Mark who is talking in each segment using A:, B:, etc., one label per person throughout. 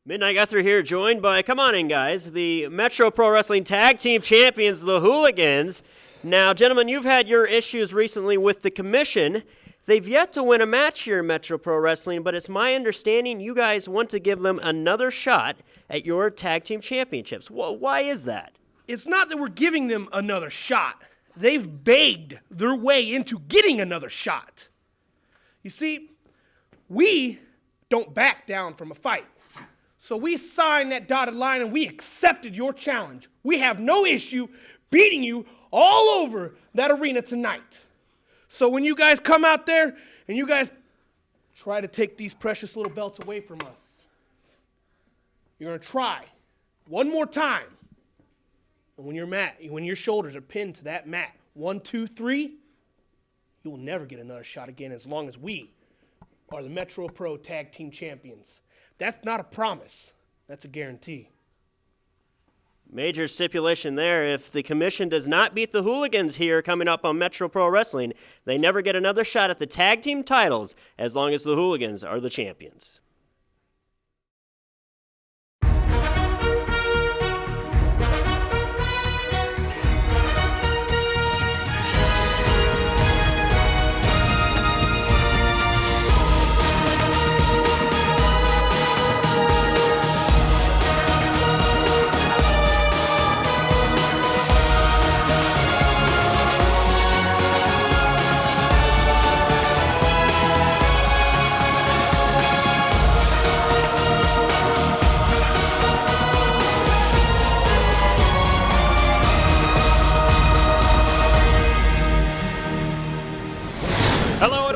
A: Midnight Guthrie here, joined by, come on in guys, the Metro Pro Wrestling Tag Team Champions, the Hooligans. Now, gentlemen, you've had your issues recently with the commission. They've yet to win a match here in Metro Pro Wrestling, but it's my understanding you guys want to give them another shot at your Tag Team Championships. Why is that?
B: It's not that we're giving them another shot. They've begged their way into getting another shot. You see, we don't back down from a fight. So we signed that dotted line and we accepted your challenge. We have no issue beating you all over that arena tonight. So when you guys come out there and you guys try to take these precious little belts away from us, you're going to try one more time. And when your shoulders are pinned to that mat, 1, 2, 3, you will never get another shot again as long as we are the Metro Pro Tag Team Champions. That's not a promise. That's a guarantee.
A: Major stipulation there. If the commission does not beat the Hooligans here coming up on Metro Pro Wrestling, they never get another shot at the tag team titles as long as the Hooligans are the champions.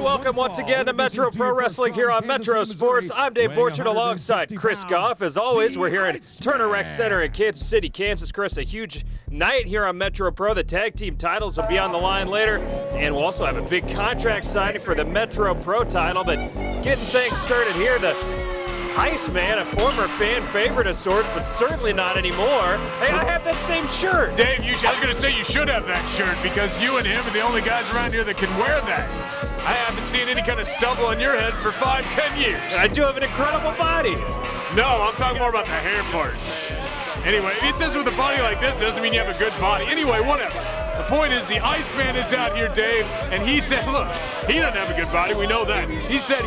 C: Welcome once again to Metro Pro Wrestling here on Metro Sports. I'm Dave Borchardt alongside Chris Goff. As always, we're here at Turner Rec Center in Kansas City, Kansas. Chris, a huge night here on Metro Pro. The tag team titles will be on the line later, and we'll also have a big contract signing for the Metro Pro title. But getting things started here, the Iceman, a former fan favorite of sorts, but certainly not anymore. Hey, I have that same shirt.
D: Dave, I was going to say you should have that shirt because you and him are the only guys around here that can wear that. I haven't seen any kind of stubble on your head for 5-10 years.
C: And I do have an incredible body.
D: No, I'm talking more about the hair part. Anyway, it says with a body like this, it doesn't mean you have a good body. Anyway, whatever. The point is the Iceman is out here, Dave, and he said, look, he doesn't have a good body. We know that. He said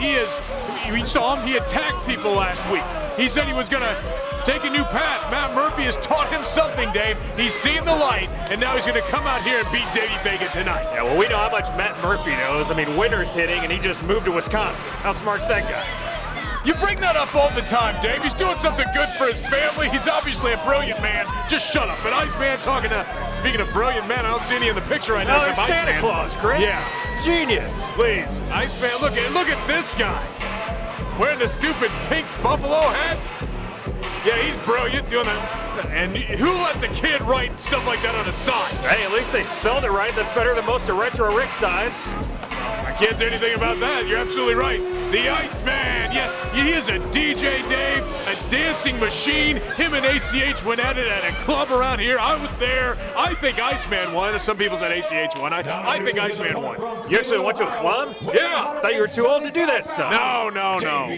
D: we saw him, he attacked people last week. He said he was going to take a new path. Matt Murphy has taught him something, Dave. He's seen the light, and now he's going to come out here and beat Davey Vega tonight.
C: Yeah, well, we know how much Matt Murphy knows. I mean, winter's hitting, and he just moved to Wisconsin. How smart's that guy?
D: You bring that up all the time, Dave. He's doing something good for his family. He's obviously a brilliant man. Just shut up. An Iceman speaking of brilliant men, I don't see any in the picture right now.
C: No, it's Santa
D: Iceman.
C: Claus, Chris.
D: Yeah.
C: Genius.
D: Please. Iceman, look at this guy. Wearing the stupid pink buffalo hat. Yeah, he's brilliant doing that. And who lets a kid write stuff like that on a sign?
C: Hey, at least they spelled it right. That's better than most of Retro Rick signs.
D: I can't say anything about that. You're absolutely right. The Iceman, yes, he is a DJ, Dave, a dancing machine. Him and ACH went at it at a club around here. I was there. I think Iceman won. Some people said ACH won. I think Iceman won.
C: You actually went to a club?
D: Yeah.
C: I thought you were too old to do that stuff.
D: No.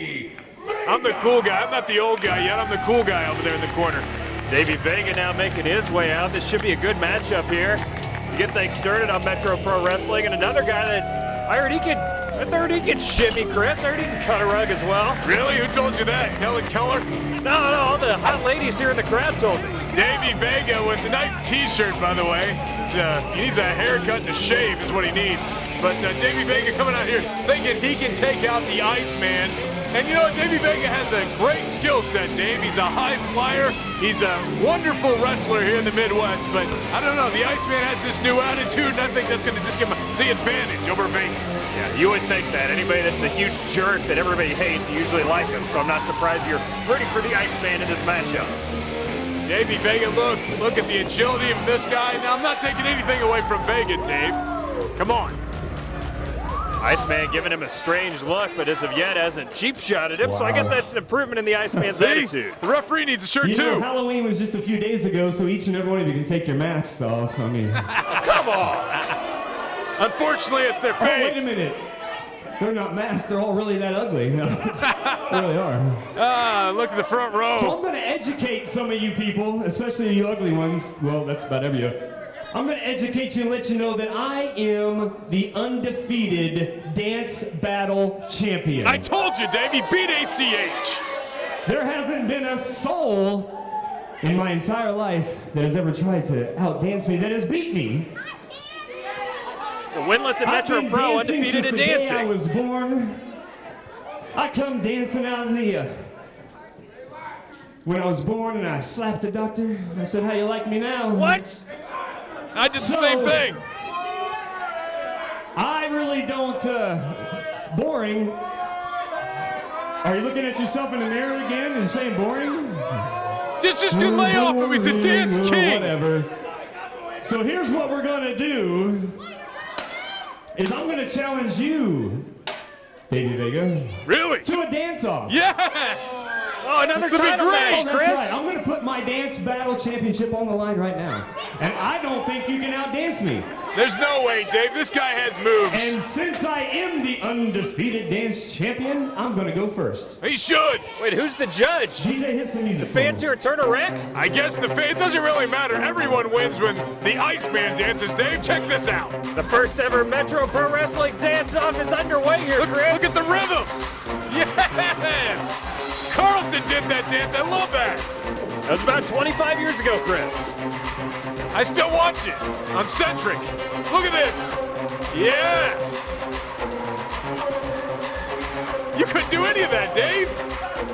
D: I'm the cool guy. I'm not the old guy yet. I'm the cool guy over there in the corner.
C: Davey Vega now making his way out. This should be a good matchup here to get things started on Metro Pro Wrestling. And another guy that I heard he can shimmy, Chris. I heard he can cut a rug as well.
D: Really? Who told you that? Helen Keller?
C: No, all the hot ladies here in the crowd told me.
D: Davey Vega with a nice t-shirt, by the way. He needs a haircut and a shave is what he needs. But Davey Vega coming out here thinking he can take out the Iceman. And you know, Davey Vega has a great skill set, Dave. He's a high flyer. He's a wonderful wrestler here in the Midwest. But I don't know, the Iceman has this new attitude, and I think that's going to just give him the advantage over Vega.
C: Yeah, you would think that. Anybody that's a huge jerk that everybody hates, you usually like him. So I'm not surprised you're rooting for the Iceman in this matchup.
D: Davey Vega, look at the agility of this guy. Now, I'm not taking anything away from Vega, Dave. Come on.
C: Iceman giving him a strange look, but as of yet hasn't cheap shot at him, so I guess that's an improvement in the Iceman's attitude.
D: The referee needs a shirt
E: you
D: too.
E: Know, Halloween was just a few days ago, so each and every one of you can take your masks off. I mean,
C: come on.
D: Unfortunately, it's their face.
E: Oh, wait a minute. They're not masked. They're all really that ugly. No, they really are.
D: Look at the front row.
E: So I'm going to educate some of you people, especially you ugly ones. Well, that's about every year. I'm going to educate you and let you know that I am the undefeated dance battle champion.
D: I told you, Davey, beat ACH.
E: There hasn't been a soul in my entire life that has ever tried to outdance me that has beat me.
C: So winless in Metro
E: I've been
C: Pro,
E: dancing
C: undefeated
E: since
C: in
E: the day
C: dancing.
E: I was born. I come dancing out in the when I was born, and I slapped the doctor. I said, "How you like me now?"
C: What?
D: I did the same thing.
E: I really don't. Boring. Are you looking at yourself in the mirror again and saying boring?
D: Just do lay off him. He's a dance king.
E: Whatever. So here's what we're gonna do. Is I'm gonna challenge you, Davey Vega,
D: Really?
E: to a dance-off.
D: Yes.
C: Oh, another
D: This will be
C: title
D: great.
C: match,
E: Oh, that's
C: Chris.
E: right. I'm going to put my dance battle championship on the line right now. And I don't think you can outdance me.
D: There's no way, Dave. This guy has moves.
E: And since I am the undefeated dance champion, I'm going to go first.
D: He should.
C: Wait, who's the judge?
E: DJ, hit some music.
C: Fans here at Turner Rec?
D: I guess it doesn't really matter. Everyone wins when the Iceman dances. Dave, check this out.
C: The first ever Metro Pro Wrestling dance-off is underway here, Chris.
D: Look at the rhythm. Yes. Carlton did that dance. I love that.
C: That was about 25 years ago, Chris.
D: I still watch it on Centric. Look at this. Yes. You couldn't do any of that, Dave.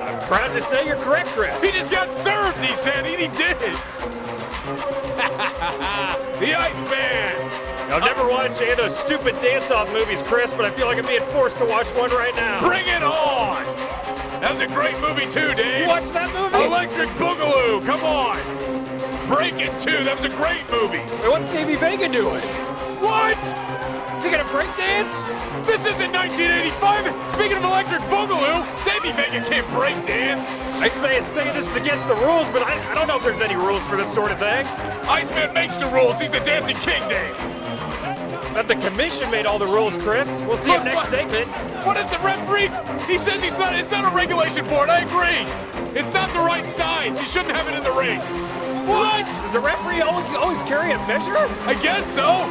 C: I'm proud to say you're correct, Chris.
D: He just got served, he said, and he did. The Iceman.
C: I've never watched any of those stupid dance-off movies, Chris, but I feel like I'm being forced to watch one right now.
D: Bring it on. That was a great movie, too, Dave.
C: You watched that movie?
D: Electric Boogaloo. Come on. Break It, too. That was a great movie.
C: Wait, what's Davey Vega doing?
D: What?
C: Is he gonna break dance?
D: This isn't 1985. Speaking of Electric Boogaloo, Davey Vega can't break dance.
C: Iceman saying this is against the rules, but I don't know if there's any rules for this sort of thing.
D: Iceman makes the rules. He's the dancing king, Dave.
C: But the commission made all the rules, Chris. We'll see him next segment.
D: What is the referee? He says it's not a regulation board. I agree. It's not the right size. He shouldn't have it in the ring. What?
C: Does the referee always carry a measure?
D: I guess so.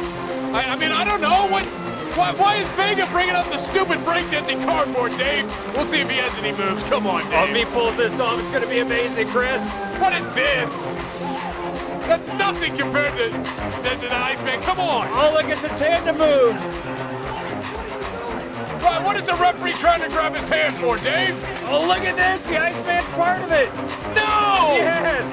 D: I mean, I don't know. Why is Vega bringing up the stupid breakdancing cardboard, Dave? We'll see if he has any moves. Come on, Dave.
C: Me pulling this off, it's gonna be amazing, Chris.
D: What is this? That's nothing compared to the Iceman. Come on.
C: Oh, look, it's a tandem move.
D: What is the referee trying to grab his hand for, Dave?
C: Oh, look at this. The Iceman's part of it.
D: No!
C: Yes.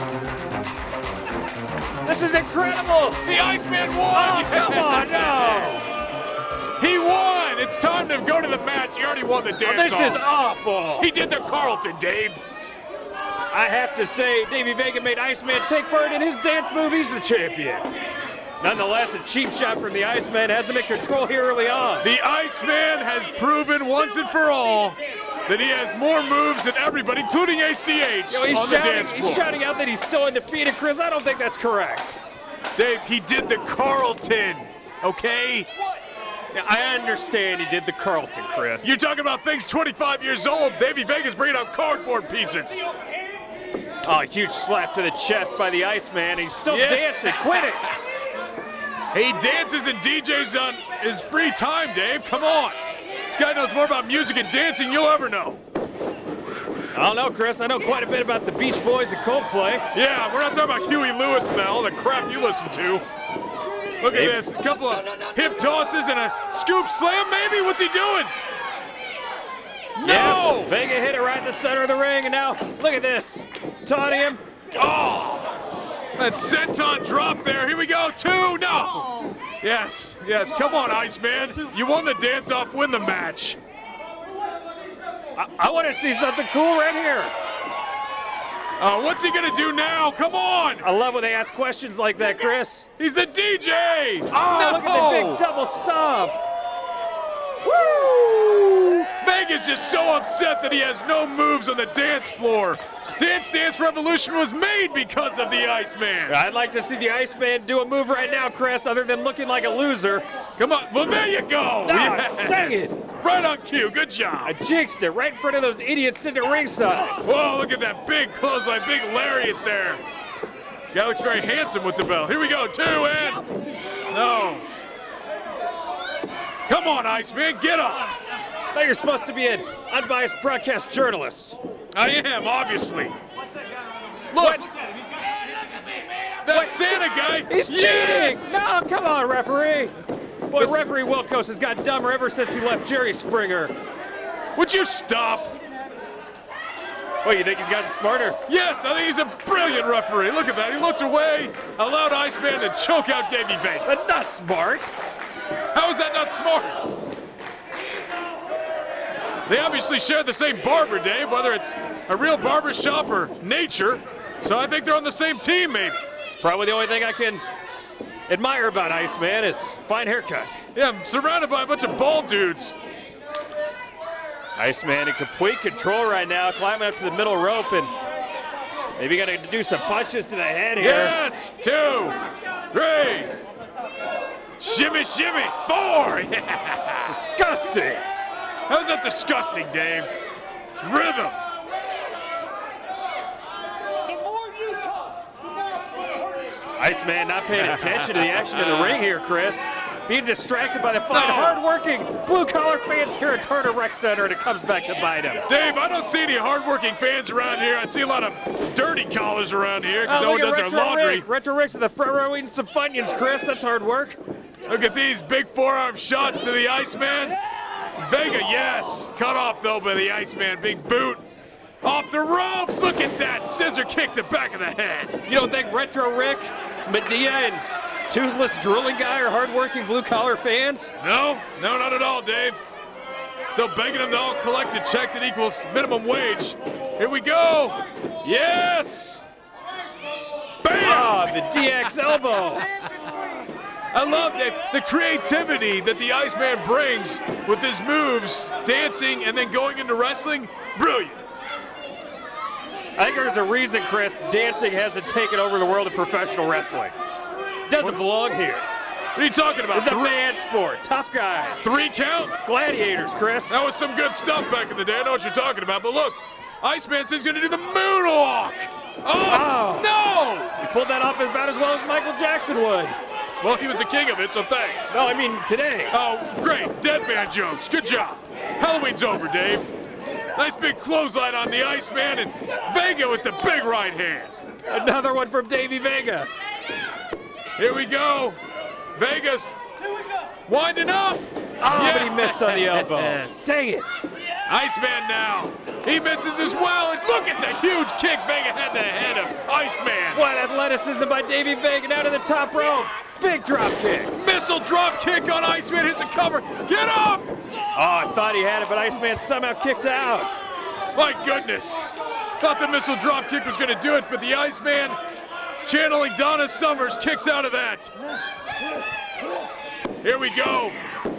C: This is incredible.
D: The Iceman won!
C: Oh, come on, no.
D: He won! It's time to go to the match. He already won the dance.
C: This is awful.
D: He did the Carlton, Dave.
C: I have to say, Davey Vega made Iceman take part in his dance move. He's the champion. Nonetheless, a cheap shot from the Iceman has him in control here early on.
D: The Iceman has proven once and for all that he has more moves than everybody, including ACH, on the dance floor.
C: He's shouting out that he's still undefeated, Chris. I don't think that's correct.
D: Dave, he did the Carlton, okay?
C: Yeah, I understand he did the Carlton, Chris.
D: You're talking about things 25 years old. Davey Vega's bringing out cardboard pieces.
C: Oh, a huge slap to the chest by the Iceman. He's still dancing. Quit it.
D: He dances and DJs on his free time, Dave. Come on. This guy knows more about music and dancing than you'll ever know.
C: I don't know, Chris. I know quite a bit about the Beach Boys and Coldplay.
D: Yeah, we're not talking about Huey Lewis and all the crap you listen to. Look at this. A couple of hip tosses and a scoop slam, maybe? What's he doing? No!
C: Yeah, Vega hit it right in the center of the ring, and now look at this. Taunting him.
D: Oh! That senton drop there. Here we go. 2. No! Yes. Come on, Iceman. You won the dance-off, win the match.
C: I want to see something cool right here.
D: What's he going to do now? Come on!
C: I love when they ask questions like that, Chris.
D: He's the DJ!
C: Oh,
D: no!
C: look at the big double stomp. Woo!
D: Vega's just so upset that he has no moves on the dance floor. Dance Dance Revolution was made because of the Iceman.
C: I'd like to see the Iceman do a move right now, Chris, other than looking like a loser.
D: Come on. Well, there you go.
C: No, dang it.
D: Right on cue. Good job.
C: I jinxed it right in front of those idiots sitting at ringside.
D: Whoa, look at that big clothesline, big lariat there. Guy looks very handsome with the belt. Here we go. 2 and no. Come on, Iceman. Get up.
C: I thought you're supposed to be an unbiased broadcast journalist.
D: I am, obviously. Look. That Santa guy.
C: He's
D: yes!
C: cheating! No, come on, referee. Boy,
D: This-
C: referee Wilkos has got dumber ever since he left Jerry Springer.
D: Would you stop?
C: What, you think he's gotten smarter?
D: Yes, I think he's a brilliant referee. Look at that. He looked away, allowed Iceman to choke out Davey Vega.
C: That's not smart.
D: How is that not smart? They obviously share the same barber, Dave, whether it's a real barber shop or nature. So I think they're on the same team, maybe.
C: Probably the only thing I can admire about Iceman is fine haircut.
D: Yeah, I'm surrounded by a bunch of bald dudes.
C: Iceman in complete control right now, climbing up to the middle rope and maybe got to do some punches to the head here.
D: Yes, 2, 3. Shimmy, shimmy, 4. Yeah.
C: Disgusting.
D: How's that disgusting, Dave? It's rhythm.
C: Iceman not paying attention to the action in the ring here, Chris. Being distracted by the fine,
D: No.
C: hard-working blue-collar fans here at Turner Rec Center, and it comes back to bite him.
D: Dave, I don't see any hardworking fans around here. I see a lot of dirty collars around here because no one does their laundry.
C: Retro Rick's in the front row eating some Funyuns, Chris. That's hard work.
D: Look at these big forearm shots to the Iceman. Vega, yes. Cut off, though, by the Iceman. Big boot. Off the ropes. Look at that. Scissor kick the back of the head.
C: You don't think Retro Rick, Medea, and Toothless Drooling Guy are hardworking blue-collar fans?
D: No, not at all, Dave. So begging them to all collect a check that equals minimum wage. Here we go. Yes. Bam.
C: Ah, the DX elbow.
D: I love that the creativity that the Iceman brings with his moves, dancing, and then going into wrestling. Brilliant.
C: I think there's a reason, Chris, dancing hasn't taken over the world of professional wrestling. Doesn't belong here.
D: What are you talking about?
C: It's a man sport. Tough guys.
D: 3 count?
C: Gladiators, Chris.
D: That was some good stuff back in the day. I know what you're talking about. But look, Iceman says he's going to do the moonwalk. Oh, no!
C: He pulled that off about as well as Michael Jackson would.
D: Well, he was the king of it, so thanks.
C: No, I mean today.
D: Oh, great. Dead man jokes. Good job. Halloween's over, Dave. Nice big clothesline on the Iceman, and Vega with the big right hand.
C: Another one from Davey Vega.
D: Here we go. Vegas winding up.
C: Oh, but he missed on the elbow.
D: Yes.
C: Dang it.
D: Iceman now. He misses as well. And look at the huge kick Vega had to the head of Iceman.
C: What athleticism by Davey Vega down to the top rope. Big drop kick.
D: Missile drop kick on Iceman. Hits a cover. Get up.
C: Oh, I thought he had it, but Iceman somehow kicked out.
D: My goodness. Thought the missile drop kick was going to do it, but the Iceman, channeling Donna Summers, kicks out of that. Here we go.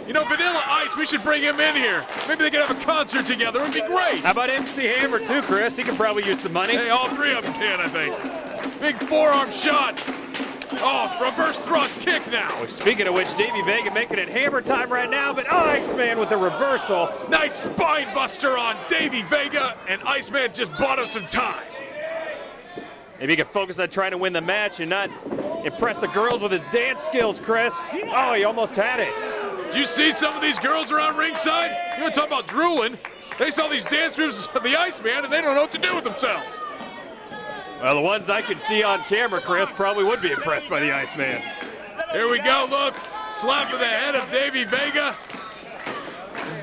D: You know, Vanilla Ice, we should bring him in here. Maybe they could have a concert together. It would be great.
C: How about MC Hammer too, Chris? He could probably use some money.
D: Hey, all 3 of them can, I think. Big forearm shots. Oh, reverse thrust kick now.
C: Speaking of which, Davey Vega making it hammer time right now, but Iceman with the reversal.
D: Nice spine buster on Davey Vega, and Iceman just bought him some time.
C: Maybe he can focus on trying to win the match and not impress the girls with his dance skills, Chris. Oh, he almost had it.
D: Do you see some of these girls around ringside? You want to talk about drooling? They saw these dance moves of the Iceman, and they don't know what to do with themselves.
C: Well, the ones I could see on camera, Chris, probably would be impressed by the Iceman.
D: Here we go, look. Slap of the head of Davey Vega.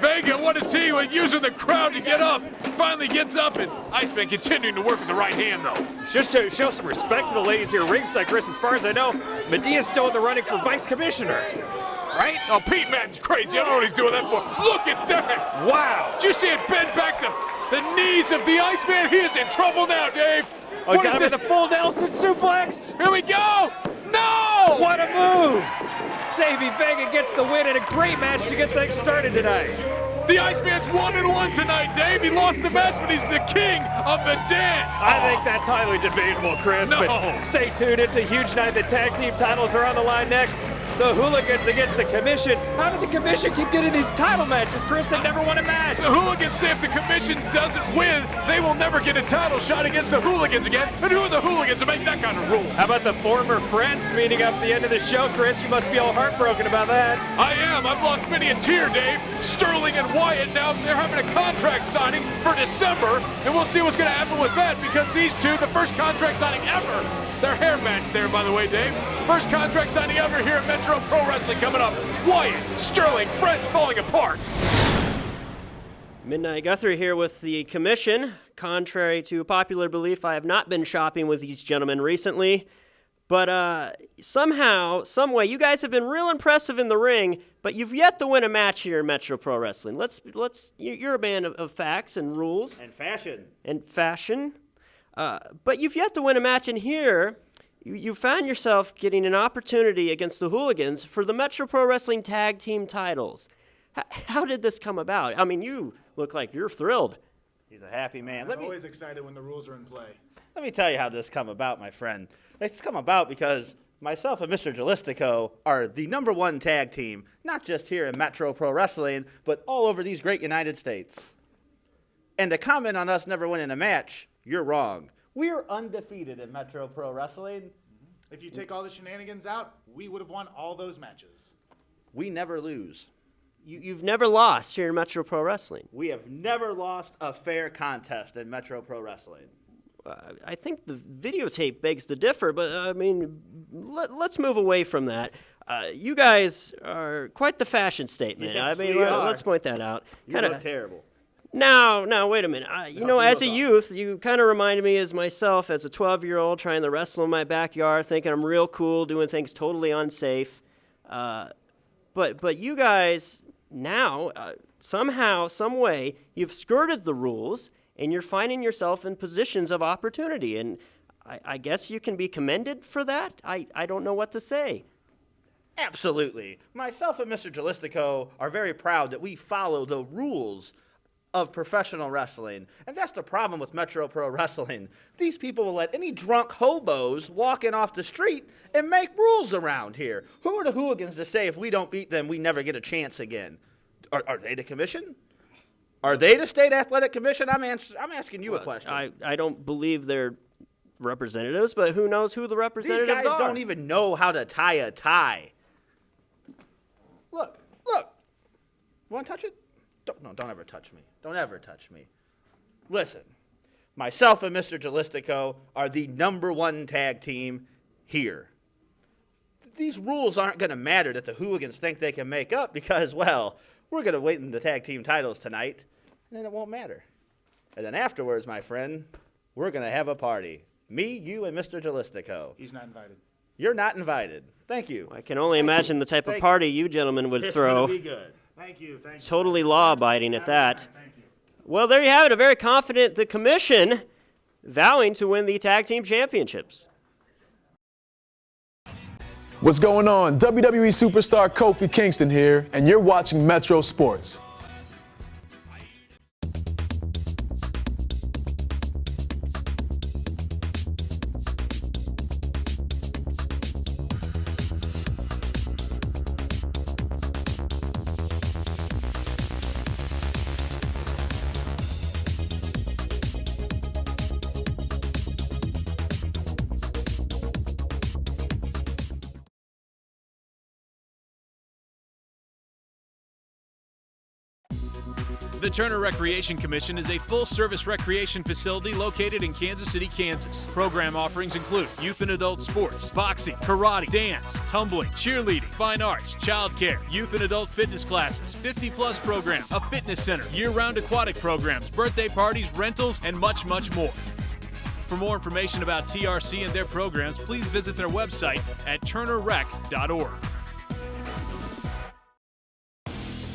D: Vega, what is he using the crowd to get up? Finally gets up, and Iceman continuing to work with the right hand, though.
C: Just to show some respect to the ladies here ringside, Chris. As far as I know, Medea's still in the running for vice commissioner, right?
D: Oh, Pete Madden's crazy. I don't know what he's doing that for. Look at that.
C: Wow.
D: Did you see it bend back the knees of the Iceman? He is in trouble now, Dave.
C: Oh, he's
D: What
C: got
D: is
C: him
D: it?
C: with the full Nelson suplex.
D: Here we go. No!
C: What a move. Davey Vega gets the win in a great match to get things started tonight.
D: The Iceman's 1-1 tonight, Dave. He lost the match, but he's the king of the dance.
C: I think that's highly debatable, Chris.
D: No.
C: But stay tuned. It's a huge night. The tag team titles are on the line next. The Hooligans against the Commission. How did the Commission keep getting these title matches, Chris? They never won a match.
D: The Hooligans say if the Commission doesn't win, they will never get a title shot against the Hooligans again. And who are the Hooligans to make that kind of rule?
C: How about the former friends meeting up at the end of the show, Chris? You must be all heartbroken about that.
D: I am. I've lost many a tear, Dave. Sterling and Wyatt, now they're having a contract signing for December, and we'll see what's going to happen with that because these two, the first contract signing ever, their hair match there, by the way, Dave. First contract signing ever here at Metro Pro Wrestling coming up. Wyatt, Sterling, friends falling apart.
A: Midnight Guthrie here with the Commission. Contrary to popular belief, I have not been shopping with these gentlemen recently. But somehow, some way, you guys have been real impressive in the ring, but you've yet to win a match here in Metro Pro Wrestling. You're a man of facts and rules. And fashion. But you've yet to win a match in here. You found yourself getting an opportunity against the Hooligans for the Metro Pro Wrestling Tag Team titles. How did this come about? I mean, you look like you're thrilled.
F: He's a happy man.
G: I'm always excited when the rules are in play.
F: Let me tell you how this come about, my friend. It's come about because myself and Mr. Jalistico are the #1 tag team, not just here in Metro Pro Wrestling, but all over these great United States. And to comment on us never winning a match, you're wrong. We're undefeated in Metro Pro Wrestling.
G: If you take all the shenanigans out, we would have won all those matches.
F: We never lose.
A: You've never lost here in Metro Pro Wrestling.
F: We have never lost a fair contest in Metro Pro Wrestling.
A: I think the videotape begs to differ, but I mean, let's move away from that. You guys are quite the fashion statement.
F: Yes,
A: I mean,
F: we are.
A: let's point that out.
F: You look terrible.
A: Now, wait a minute. You know, as a
F: look
A: youth, you kind of reminded me as myself as a 12-year-old trying to wrestle in my backyard, thinking I'm real cool, doing things totally unsafe. But you guys now, somehow, some way, you've skirted the rules, and you're finding yourself in positions of opportunity. And I guess you can be commended for that? I don't know what to say.
F: Absolutely. Myself and Mr. Jalistico are very proud that we follow the rules of professional wrestling. And that's the problem with Metro Pro Wrestling. These people will let any drunk hobos walk in off the street and make rules around here. Who are the Hooligans to say if we don't beat them, we never get a chance again? Are they the Commission? Are they the State Athletic Commission? I'm asking you a question.
A: I don't believe they're representatives, but who knows who the representatives are?
F: These guys don't even know how to tie a tie. Look. You want to touch it? Don't ever touch me. Don't ever touch me. Listen, myself and Mr. Jalistico are the #1 tag team here. These rules aren't going to matter that the Hooligans think they can make up because, well, we're going to wait in the tag team titles tonight, and then it won't matter. And then afterwards, my friend, we're going to have a party. Me, you, and Mr. Jalistico.
G: He's not invited.
F: You're not invited. Thank you.
A: I can only imagine the type of party you gentlemen would throw.
F: It's going to be good.
G: Thank you.
A: Totally law-abiding at that. Well, there you have it. A very confident the Commission vowing to win the tag team championships.
H: What's going on? WWE superstar Kofi Kingston here, and you're watching Metro Sports.
D: The Turner Recreation Commission is a full-service recreation facility located in Kansas City, Kansas. Program offerings include youth and adult sports, boxing, karate, dance, tumbling, cheerleading, fine arts, childcare, youth and adult fitness classes, 50-plus program, a fitness center, year-round aquatic programs, birthday parties, rentals, and much, much more. For more information about TRC and their programs, please visit their website at turnerrec.org.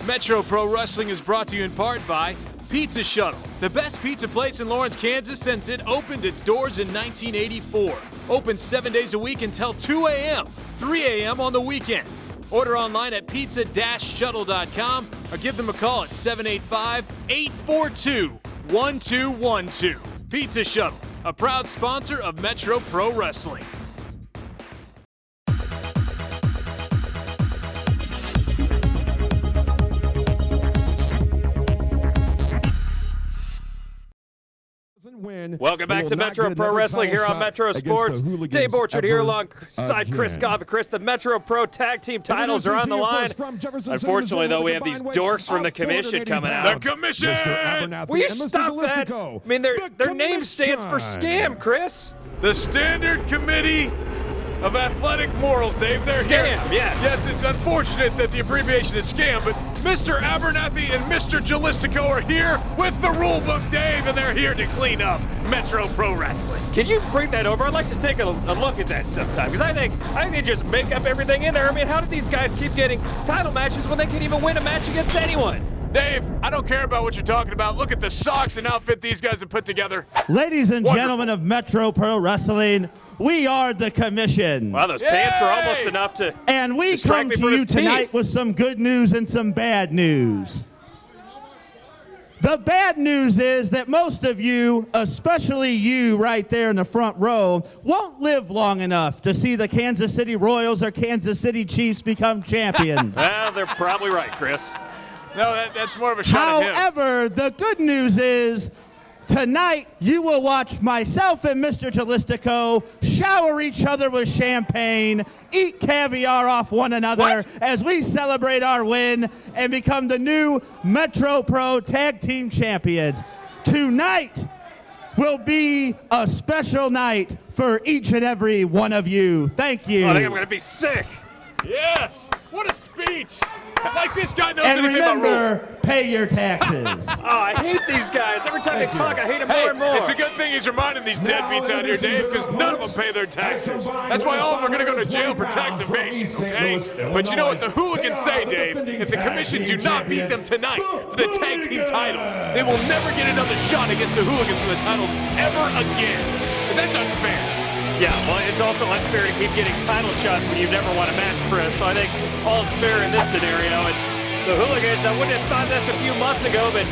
D: Metro Pro Wrestling is brought to you in part by Pizza Shuttle, the best pizza place in Lawrence, Kansas since it opened its doors in 1984. Open 7 days a week until 2 a.m., 3 a.m. on the weekend. Order online at pizza-shuttle.com or give them a call at 785-842-1212. Pizza Shuttle, a proud sponsor of Metro Pro Wrestling.
C: Welcome back to Metro Pro Wrestling here on Metro Sports. Dave Borchard here alongside Chris Goff and Chris. The Metro Pro Tag Team titles are on the line. Unfortunately, though, we have these dorks from the commission coming out.
D: The commission!
C: Will you stop that? I mean, their name stands for scam, Chris.
D: The Standard Committee of Athletic Morals, Dave. They're
C: Scam,
D: here.
C: yes.
D: Yes, it's unfortunate that the abbreviation is scam, but Mr. Abernathy and Mr. Jalistico are here with the rule book, Dave, and they're here to clean up Metro Pro Wrestling.
C: Can you bring that over? I'd like to take a look at that sometime, because I think they just make up everything in there. I mean, how did these guys keep getting title matches when they can't even win a match against anyone?
D: Dave, I don't care about what you're talking about. Look at the socks and outfit these guys have put together.
I: Ladies and
D: Wonderful.
I: gentlemen of Metro Pro Wrestling, we are the commission.
C: Wow, those pants are almost enough to
I: And we
C: distract
I: come
C: me
I: to
C: from
I: you
C: his
I: tonight
C: teeth.
I: with some good news and some bad news. The bad news is that most of you, especially you right there in the front row, won't live long enough to see the Kansas City Royals or Kansas City Chiefs become champions.
C: Well, they're probably right, Chris.
D: No, that's more of a shot at him.
I: However, the good news is tonight you will watch myself and Mr. Jalistico shower each other with champagne, eat caviar off one another as we celebrate our win and become the new Metro Pro Tag Team Champions. Tonight will be a special night for each and every one of you. Thank you.
C: Oh, I think I'm going to be sick.
D: Yes! What a speech! Like this guy knows
I: And
D: anything about rules.
I: remember, pay your taxes.
C: Oh, I hate these guys. Every time they talk, I hate them more and more.
D: It's a good thing he's reminding these deadbeats out here, Dave, because none of them pay their taxes. That's why all of them are going to go to jail for tax evasion, okay? But you know what the Hooligans say, Dave? If the commission do not beat them tonight for the tag team titles, they will never get another shot against the Hooligans for the titles ever again. And that's unfair.
C: Yeah, well, it's also unfair to keep getting title shots when you've never won a match, Chris. So I think all's fair in this scenario. And the Hooligans, I wouldn't have thought this a few months ago, but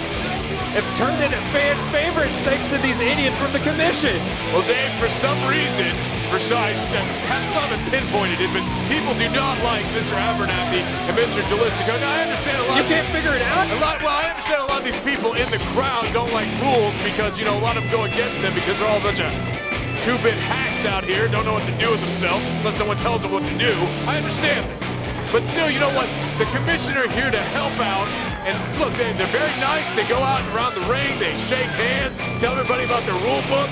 C: have turned into fan favorites thanks to these idiots from the commission.
D: Well, Dave, for some reason, I haven't pinpointed it, but people do not like Mr. Abernathy and Mr. Jalistico. Now, I understand a lot
C: You can't figure it out?
D: I understand a lot of these people in the crowd don't like rules because, a lot of them go against them because they're all a bunch of two-bit hacks out here, don't know what to do with themselves unless someone tells them what to do. I understand that. But still, you know what? The commissioner here to help out. And look, they're very nice. They go out and around the ring. They shake hands, tell everybody about their rule book.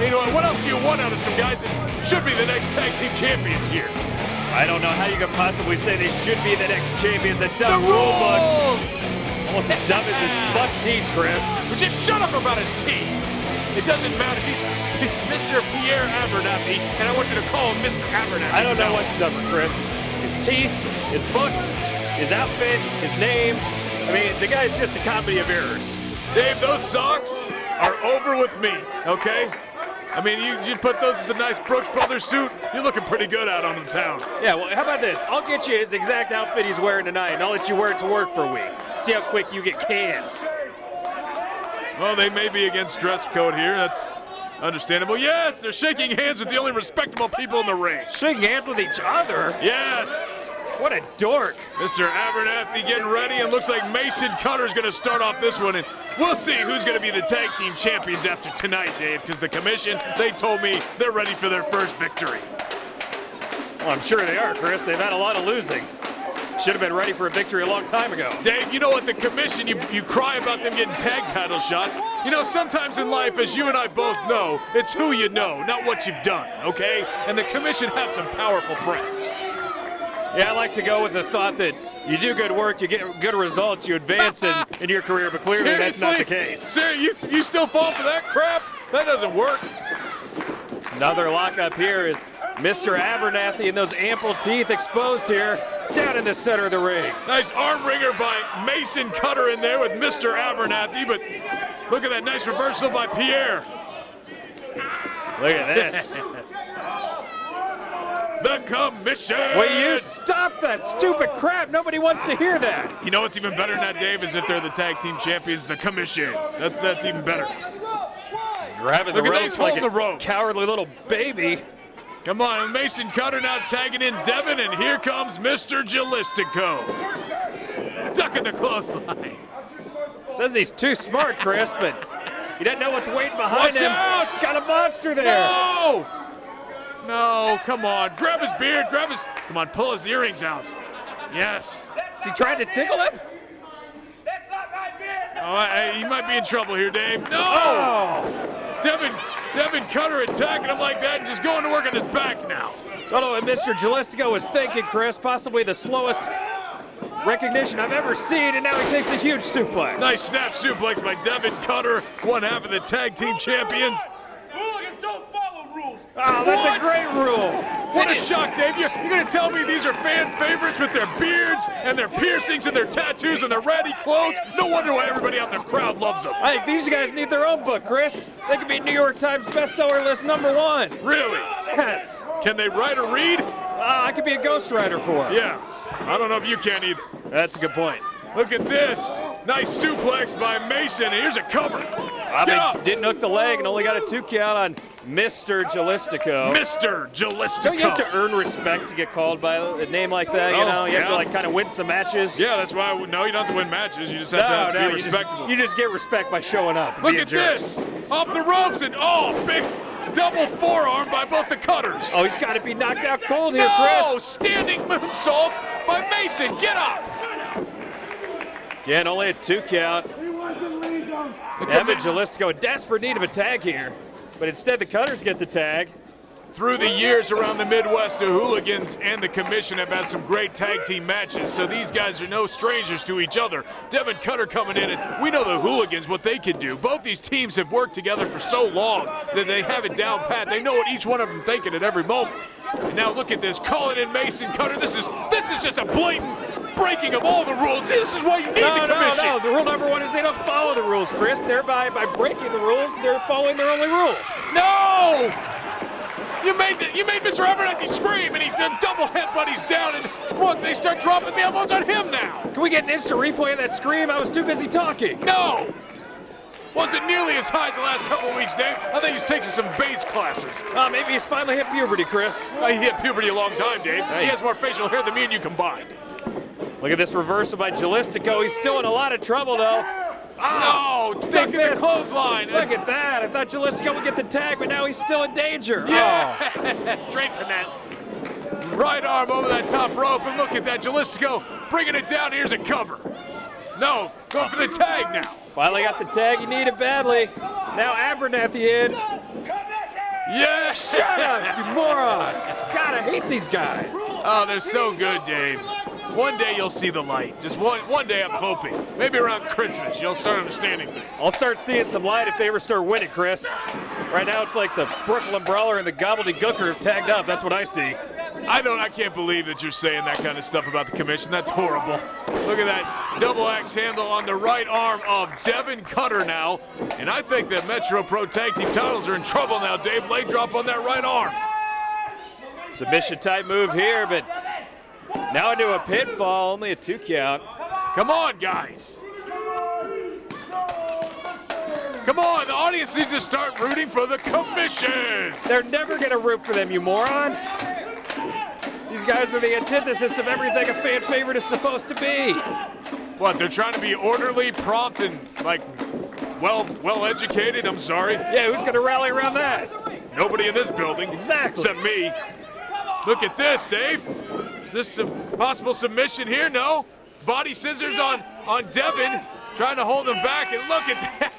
D: You know, what else do you want out of some guys that should be the next tag team champions here?
C: I don't know how you could possibly say they should be the next champions. That dumb
D: The
C: rule book.
D: rules!
C: Almost dumb as his butt teeth, Chris.
D: But just shut up about his teeth. It doesn't matter. He's Mr. Pierre Abernathy, and I want you to call him Mr. Abernathy.
C: I don't know what's dumber, Chris. His teeth, his book, his outfit, his name. I mean, the guy's just a comedy of errors.
D: Dave, those socks are over with me, okay? I mean, you put those with the nice Brooks Brothers suit, you're looking pretty good out on the town.
C: Yeah, well, how about this? I'll get you his exact outfit he's wearing tonight, and I'll let you wear it to work for a week. See how quick you get canned.
D: Well, they may be against dress code here. That's understandable. Yes, they're shaking hands with the only respectable people in the ring.
C: Shaking hands with each other?
D: Yes.
C: What a dork.
D: Mr. Abernathy getting ready, and looks like Mason Cutter's going to start off this one, and we'll see who's going to be the tag team champions after tonight, Dave, because the commission, they told me they're ready for their first victory.
C: Well, I'm sure they are, Chris. They've had a lot of losing. Should have been ready for a victory a long time ago.
D: Dave, you know what, the commission, you cry about them getting tag title shots. You know, sometimes in life, as you and I both know, it's who you know, not what you've done, okay? And the commission have some powerful friends.
C: Yeah, I like to go with the thought that you do good work, you get good results, you advance in your career, but clearly that's not the case.
D: Seriously, you still fall for that crap? That doesn't work.
C: Another lockup here is Mr. Abernathy and those ample teeth exposed here down in the center of the ring.
D: Nice arm wringer by Mason Cutter in there with Mr. Abernathy, but look at that nice reversal by Pierre.
C: Look at this.
D: the Commission.
C: Will you stop that stupid crap? Nobody wants to hear that.
D: You know what's even better than that, Dave, is if they're the tag team champions, the Commission. That's even better.
C: Grabbing the
D: Look at
C: ropes
D: these
C: like
D: holding
C: a
D: the ropes.
C: cowardly little baby.
D: Come on, Mason Cutter now tagging in Devin, and here comes Mr. Jalistico. Ducking the clothesline.
C: Says he's too smart, Chris, but he doesn't know what's waiting behind
D: Watch
C: him.
D: out!
C: Got a monster there.
D: No! No, come on. Grab his beard, come on, pull his earrings out. Yes.
C: Is he trying to tickle him?
D: Oh, he might be in trouble here, Dave. No!
C: Oh!
D: Devin Cutter attacking him like that and just going to work on his back now.
C: I don't know what Mr. Jalistico was thinking, Chris. Possibly the slowest recognition I've ever seen, and now he takes a huge suplex.
D: Nice snap suplex by Devin Cutter, one half of the tag team champions.
B: Hooligans don't follow rules.
C: Oh, that's a great rule.
D: What a shock, Dave. You're going to tell me these are fan favorites with their beards and their piercings and their tattoos and their ratty clothes? No wonder why everybody out in the crowd loves them.
C: I think these guys need their own book, Chris. They could be New York Times bestseller list #1.
D: Really?
C: Yes.
D: Can they write or read?
C: I could be a ghostwriter for him.
D: Yeah. I don't know if you can either.
C: That's a good point.
D: Look at this. Nice suplex by Mason. Here's a cover. Get up.
C: Didn't hook the leg and only got a 2 count on Mr. Jalistico.
D: Mr. Jalistico.
C: Don't you have to earn respect to get called by a name like that? You know, you have to like kind of win some matches.
D: Yeah, that's why. No, you don't have to win matches. You just have to be respectable.
C: You just get respect by showing up. and
D: Look
C: being
D: at
C: jerks.
D: this. Off the ropes and big double forearm by both the Cutters.
C: Oh, he's got to be knocked out cold here,
D: No,
C: Chris.
D: standing moonsault by Mason. Get up.
C: Again, only a 2 count. Evan Jalistico in desperate need of a tag here, but instead the Cutters get the tag.
D: Through the years around the Midwest, the Hooligans and the Commission have had some great tag team matches, so these guys are no strangers to each other. Devin Cutter coming in, and we know the Hooligans, what they can do. Both these teams have worked together for so long that they have it down pat. They know what each one of them thinking at every moment. And now look at this, calling in Mason Cutter. This is just a blatant breaking of all the rules. This is why you need the Commission.
C: No. The rule #1 is they don't follow the rules, Chris. Thereby, by breaking the rules, they're following their only rule.
D: No! You made Mr. Abernathy scream, and he double headbutt. He's down, and look, they start dropping the elbows on him now.
C: Can we get an instant replay of that scream? I was too busy talking.
D: No! Wasn't nearly as high as the last couple of weeks, Dave. I think he's taking some bass classes.
C: Maybe he's finally hit puberty, Chris.
D: He hit puberty a long time, Dave. He has more facial hair than me and you combined.
C: Look at this reversal by Jalistico. He's still in a lot of trouble, though.
D: No! Ducking the clothesline.
C: Look at that. I thought Jalistico would get the tag, but now he's still in danger.
D: Yeah! Straight from that right arm over that top rope, and look at that. Jalistico bringing it down. Here's a cover. No, going for the tag now.
C: Finally got the tag. You need it badly. Now Abernathy in.
D: Yes!
C: Shut up, you moron. God, I hate these guys.
D: Oh, they're so good, Dave. One day you'll see the light. Just one day I'm hoping. Maybe around Christmas you'll start understanding things.
C: I'll start seeing some light if they ever start winning, Chris. Right now it's like the Brooklyn Brawler and the Gobbledygooker have tagged up. That's what I see.
D: I can't believe that you're saying that kind of stuff about the Commission. That's horrible. Look at that double axe handle on the right arm of Devin Cutter now. And I think the Metro Pro Tag Team titles are in trouble now, Dave. Leg drop on that right arm.
C: Submission type move here, but now into a pitfall, only a 2 count.
D: Come on, guys. Come on, the audience needs to start rooting for the Commission.
C: They're never going to root for them, you moron. These guys are the antithesis of everything a fan favorite is supposed to be.
D: What, they're trying to be orderly, prompt, and, like, well educated? I'm sorry.
C: Yeah, who's going to rally around that?
D: Nobody in this building.
C: Exactly.
D: Except me. Look at this, Dave. This possible submission here, no? Body scissors on Devin, trying to hold him back, and look at that.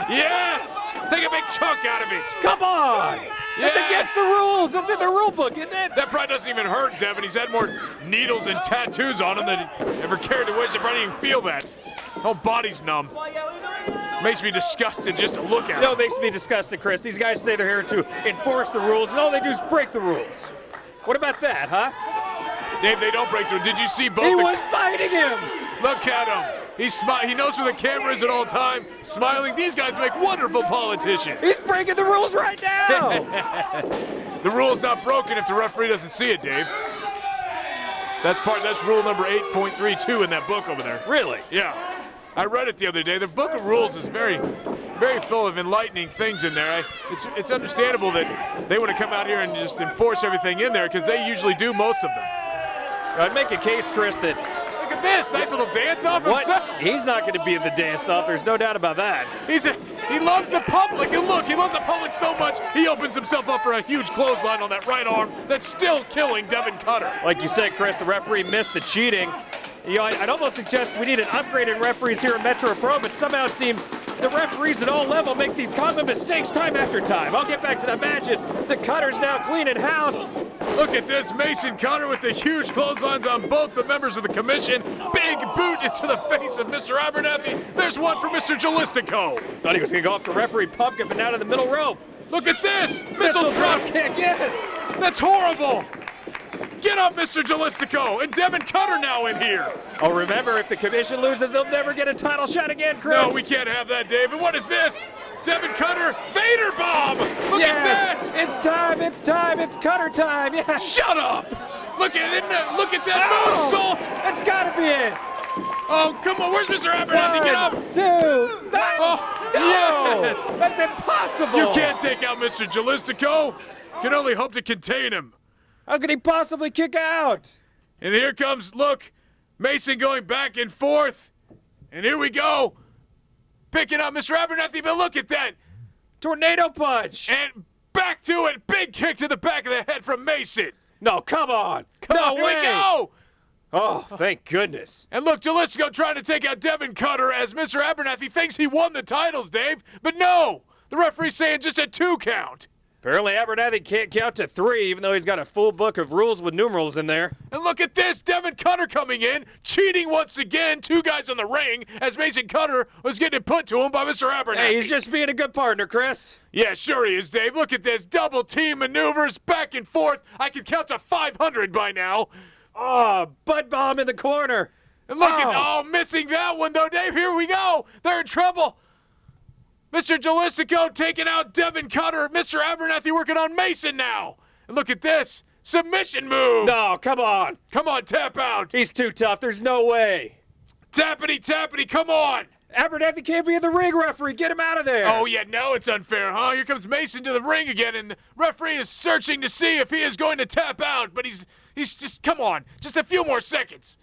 D: Yes! Take a big chunk out of it.
C: Come on!
D: Yes.
C: That's against the rules. That's in the rule book, isn't it?
D: That probably doesn't even hurt Devin. He's had more needles and tattoos on him than he ever cared to wish. I probably didn't even feel that. Whole body's numb. Makes me disgusted just to look at
C: No,
D: him.
C: it makes me disgusted, Chris. These guys say they're here to enforce the rules, and all they do is break the rules. What about that, huh?
D: Dave, they don't break through. Did you see both?
C: He was fighting him.
D: Look at him. He knows where the camera is at all time, smiling. These guys make wonderful politicians.
C: He's breaking the rules right now.
D: The rule's not broken if the referee doesn't see it, Dave. That's rule number 8.32 in that book over there.
C: Really?
D: Yeah. I read it the other day. The book of rules is very, very full of enlightening things in there. It's understandable that they want to come out here and just enforce everything in there because they usually do most of them.
C: I'd make a case, Chris, that
D: Look at this, nice little dance off
C: what?
D: himself.
C: He's not going to be in the dance-off. There's no doubt about that.
D: He loves the public, and look, he loves the public so much, he opens himself up for a huge clothesline on that right arm that's still killing Devin Cutter.
C: Like you said, Chris, the referee missed the cheating. You know, I'd almost suggest we need an upgrade in referees here at Metro Pro, but somehow it seems the referees at all level make these common mistakes time after time. I'll get back to that match, and the Cutter's now cleaning house.
D: Look at this, Mason Cutter with the huge clotheslines on both the members of the commission. Big boot into the face of Mr. Abernathy. There's one for Mr. Jalistico.
C: Thought he was going to go off the referee pumpkin, but now to the middle rope.
D: Look at this,
C: Missile drop kick, yes.
D: That's horrible. Get up, Mr. Jalistico, and Devin Cutter now in here.
C: Oh, remember, if the commission loses, they'll never get a title shot again, Chris.
D: No, we can't have that, Dave. And what is this? Devin Cutter, Vader bomb. Look
C: yes.
D: at that.
C: It's Cutter time, yes.
D: Shut up. Look at it. Look at that moonsault.
C: That's got to be it.
D: Oh, come on. Where's Mr. Abernathy? Get up.
C: 1, 2, 3.
D: Oh,
C: No.
D: yes.
C: That's impossible.
D: You can't take out Mr. Jalistico. You can only hope to contain him.
C: How could he possibly kick out?
D: And here comes, look, Mason going back and forth. And here we go. Picking up Mr. Abernathy, but look at that.
C: Tornado punch.
D: And back to it. Big kick to the back of the head from Mason.
C: No, come on.
D: No, here we go.
C: Oh, thank goodness.
D: And look, Jalistico trying to take out Devin Cutter as Mr. Abernathy thinks he won the titles, Dave. But no, the referee's saying just a 2 count.
C: Apparently Abernathy can't count to 3, even though he's got a full book of rules with numerals in there.
D: And look at this, Devin Cutter coming in, cheating once again, 2 guys in the ring, as Mason Cutter was getting it put to him by Mr. Abernathy.
C: Hey, he's just being a good partner, Chris.
D: Yeah, sure he is, Dave. Look at this, double team maneuvers, back and forth. I can count to 500 by now.
C: Oh, butt bomb in the corner.
D: And look at, missing that one though, Dave. Here we go. They're in trouble. Mr. Jalistico taking out Devin Cutter. Mr. Abernathy working on Mason now. And look at this. Submission move.
C: No, come on.
D: Come on, tap out.
C: He's too tough. There's no way.
D: Tappity, come on.
C: Abernathy can't be in the ring, referee. Get him out of there.
D: Oh, yeah, no, it's unfair, huh? Here comes Mason to the ring again, and the referee is searching to see if he is going to tap out, but he's just, come on, just a few more seconds.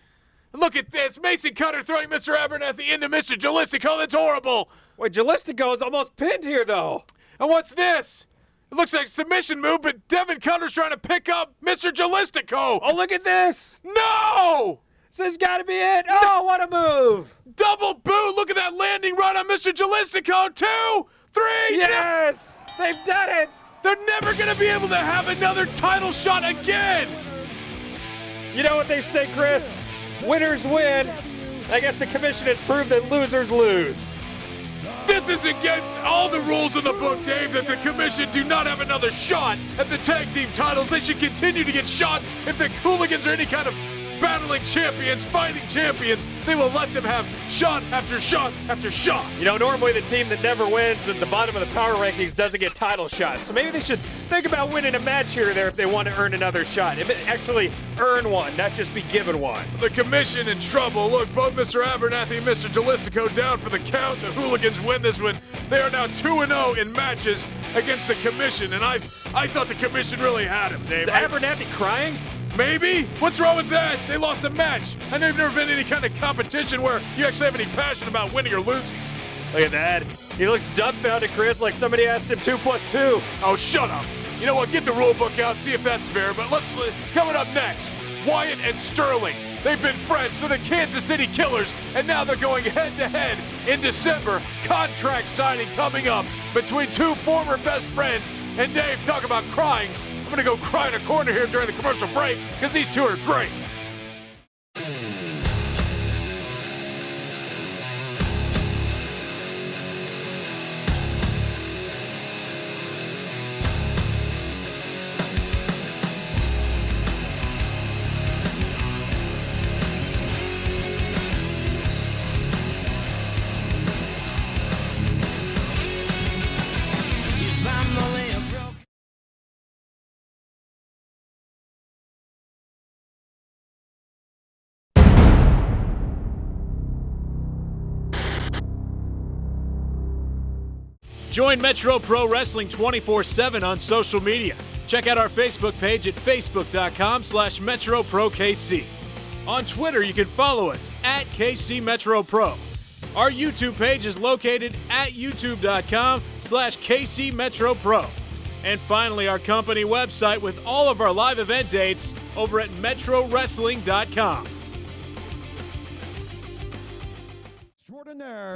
D: And look at this. Mason Cutter throwing Mr. Abernathy into Mr. Jalistico. That's horrible.
C: Wait, Jalistico is almost pinned here, though.
D: And what's this? It looks like a submission move, but Devin Cutter's trying to pick up Mr. Jalistico.
C: Oh, look at this.
D: No!
C: This has got to be it. Oh, what a move.
D: Double boot. Look at that landing right on Mr. Jalistico. 2, 3.
C: Yes, they've done it.
D: They're never going to be able to have another title shot again.
C: You know what they say, Chris? Winners win. I guess the commission has proved that losers lose.
D: This is against all the rules in the book, Dave, that the commission do not have another shot at the tag team titles. They should continue to get shots. If the Hooligans are any kind of battling champions, fighting champions, they will let them have shot after shot after shot.
C: You know, normally the team that never wins at the bottom of the power rankings doesn't get title shots. So maybe they should think about winning a match here or there if they want to earn another shot. Actually earn one, not just be given one.
D: The commission in trouble. Look, both Mr. Abernathy and Mr. Jalistico down for the count. The Hooligans win this one. They are now 2-0 in matches against the commission, and I thought the commission really had him, Dave.
C: Is Abernathy crying?
D: Maybe. What's wrong with that? They lost a match. And they've never been any kind of competition where you actually have any passion about winning or losing.
C: Look at that. He looks dumbfounded, Chris, like somebody asked him 2 + 2.
D: Oh, shut up. You know what? Get the rule book out, see if that's fair. But coming up next, Wyatt and Sterling. They've been friends for the Kansas City Killers, and now they're going head-to-head in December. Contract signing coming up between 2 former best friends. And Dave, talk about crying. I'm going to go cry in a corner here during the commercial break because these two are great. Join Metro Pro Wrestling 24/7 on social media. Check out our Facebook page at facebook.com/MetroProKC. On Twitter, you can follow us at KCMetroPro. Our YouTube page is located at youtube.com/KCMetroPro. And finally, our company website with all of our live event dates over at MetroWrestling.com.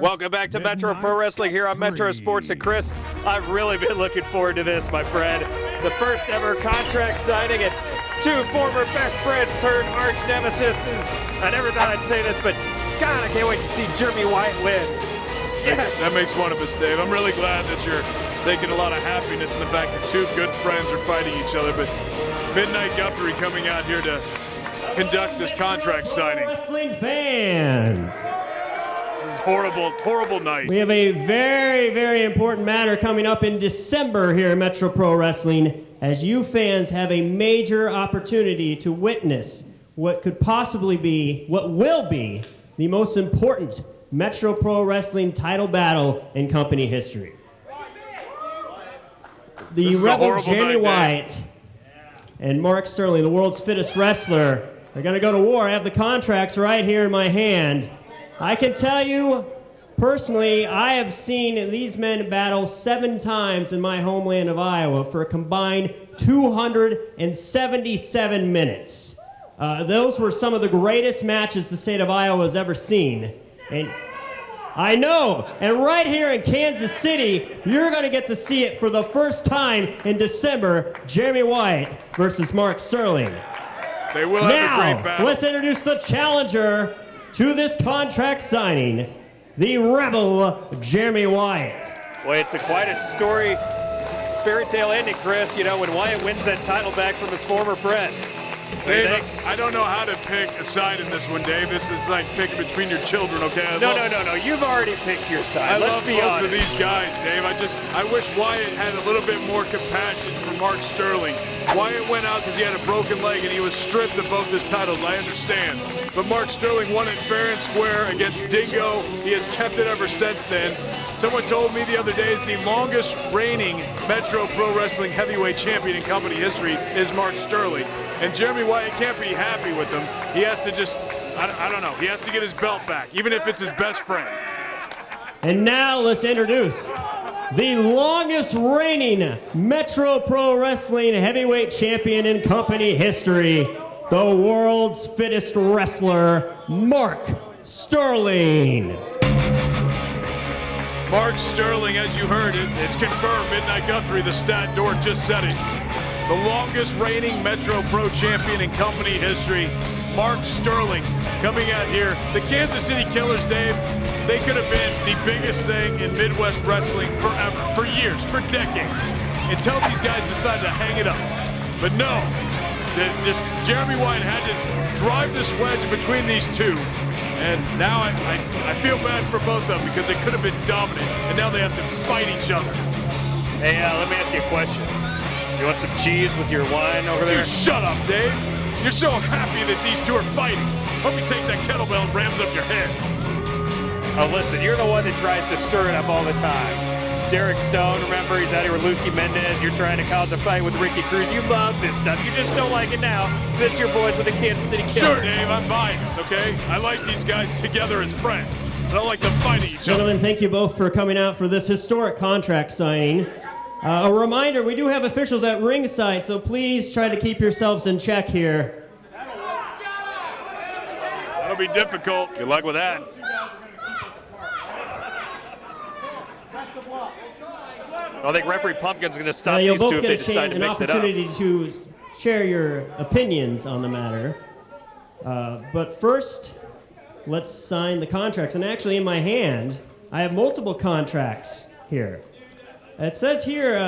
C: Welcome back to Metro Pro Wrestling here on Metro Sports. And Chris, I've really been looking forward to this, my friend. The first ever contract signing and two former best friends turned arch nemesis. I never thought I'd say this, but God, I can't wait to see Jeremy Wyatt win. Yes.
D: That makes one of us, Dave. I'm really glad that you're taking a lot of happiness in the fact that two good friends are fighting each other. But Midnight Guthrie coming out here to conduct this contract signing.
E: Wrestling fans.
D: Horrible, horrible night.
E: We have a very, very important matter coming up in December here at Metro Pro Wrestling, as you fans have a major opportunity to witness what could possibly be, what will be, the most important Metro Pro Wrestling title battle in company history. The Rebel Jamie Wyatt and Mark Sterling, the world's fittest wrestler, are going to go to war. I have the contracts right here in my hand. I can tell you, personally, I have seen these men battle 7 times in my homeland of Iowa for a combined 277 minutes. Those were some of the greatest matches the state of Iowa has ever seen. And I know, and right here in Kansas City, you're going to get to see it for the first time in December, Jeremy Wyatt versus Mark Sterling.
D: They will have a great battle.
E: Let's introduce the challenger to this contract signing, the Rebel Jeremy Wyatt.
C: Well, it's quite a story, fairy tale ending, Chris, you know, when Wyatt wins that title back from his former friend.
D: Dave, I don't know how to pick a side in this one, Dave. This is like picking between your children, okay?
C: No. You've already picked your side.
D: Let's be honest. Of these guys, Dave. I wish Wyatt had a little bit more compassion for Mark Sterling. Wyatt went out because he had a broken leg and he was stripped of both his titles. I understand. But Mark Sterling won it fair and square against Dingo. He has kept it ever since then. Someone told me the other day is the longest reigning Metro Pro Wrestling heavyweight champion in company history is Mark Sterling. And Jeremy Wyatt can't be happy with him. He has to just, I don't know, he has to get his belt back, even if it's his best friend.
E: And now let's introduce the longest reigning Metro Pro Wrestling heavyweight champion in company history, the world's fittest wrestler, Mark Sterling.
D: Mark Sterling, as you heard it, it's confirmed. Midnight Guthrie, the stat dork, just said it. The longest reigning Metro Pro champion in company history, Mark Sterling, coming out here. The Kansas City Killers, Dave, they could have been the biggest thing in Midwest wrestling forever, for years, for decades, until these guys decided to hang it up. But no, just Jeremy Wyatt had to drive this wedge between these two. And now I feel bad for both of them because they could have been dominant, and now they have to fight each other.
C: Hey, let me ask you a question. You want some cheese with your wine over there?
D: You shut up, Dave. You're so happy that these two are fighting. Hope he takes that kettlebell and rams up your head.
C: Oh, listen, you're the one that tries to stir it up all the time. Derek Stone, remember, he's out here with Lucy Mendez. You're trying to cause a fight with Ricky Cruz. You love this stuff. You just don't like it now. It's your boys with the Kansas City Killers.
D: Sure, Dave, I'm buying this, okay? I like these guys together as friends. I don't like them fighting each other.
E: Gentlemen, thank you both for coming out for this historic contract signing. A reminder, we do have officials at ringside, so please try to keep yourselves in check here.
D: That'll be difficult. Good luck with that.
C: I think referee Pumpkin's going to stop
E: You'll
C: these
E: both
C: two if
E: get
C: they decide to
E: an
C: mix it up.
E: opportunity to share your opinions on the matter. But first, let's sign the contracts. And actually, in my hand, I have multiple contracts here. It says here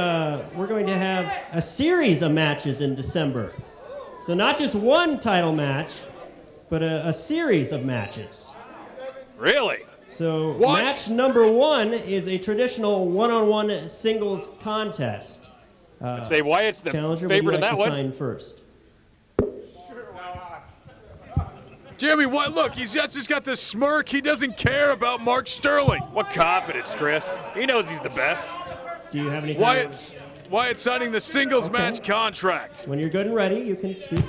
E: we're going to have a series of matches in December. So not just one title match, but a series of matches.
C: Really?
E: So
D: What?
E: match number 1 is a traditional one-on-one singles contest.
C: I'd say Wyatt's the
E: Challenger,
C: favorite
E: would
C: in
E: you like
C: that
E: to
C: one.
E: sign first?
D: Jeremy, what? Look, he's just got this smirk. He doesn't care about Mark Sterling.
C: What confidence, Chris. He knows he's the best.
A: Do you have anything?
D: Wyatt signing the singles match contract.
A: When you're good and ready, you can speak.